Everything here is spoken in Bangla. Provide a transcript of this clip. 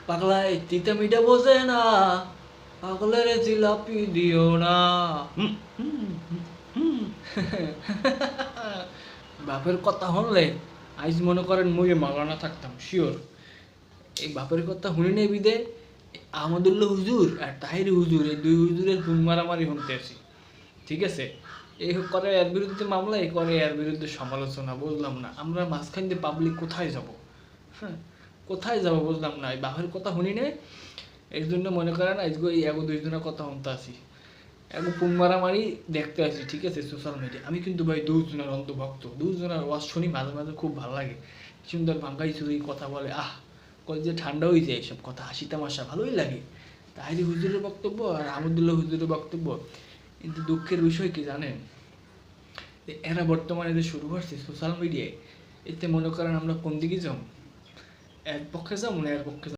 পাগলায় তিতা মিঠা বোঝে না, পাগলের জিলাপি দিও না। বাপের কথা শুনলে আইজ মনে করেন মুই মাওলানা থাকতাম শিওর। এই বাপের কথা শুনি নেই বিদে আহমদুল্লাহ হুজুর আর তাহির হুজুর, এই দুই হুজুরের খুন মারামারি শুনতে আছি। ঠিক আছে, এই করে এর বিরুদ্ধে মামলা, এই করে এর বিরুদ্ধে সমালোচনা। বুঝলাম না আমরা মাঝখান দিয়ে পাবলিক কোথায় যাব? হ্যাঁ, কোথায় যাব বুঝলাম না। এই বাপের কথা শুনি নেই, এই জন্য মনে করেন আজকে এই এগো দুইজনের কথা শুনতে আসি, এগো পুন মারামারি দেখতে আসি। ঠিক আছে, সোশ্যাল মিডিয়া আমি কিন্তু ভাই দুজনের অন্তর্ভুক্ত, দুজনের ওয়াজ শুনি মাঝে মাঝে, খুব ভালো লাগে। সুন্দর ভাঙ্গাই চুরি কথা বলে, যে ঠান্ডা হয়ে যায় এসব কথা, হাসি তামাশা ভালোই লাগে। তাহিরি হুজুরের বক্তব্য আর আহমদুল্লাহ হুজুরের বক্তব্য, কিন্তু দুঃখের বিষয় কি জানেন, এরা বর্তমানে যে শুরু করছে সোশ্যাল মিডিয়ায়, এতে মনে করেন আমরা কোন দিকে যাম, এক পক্ষে যাম না এর পক্ষে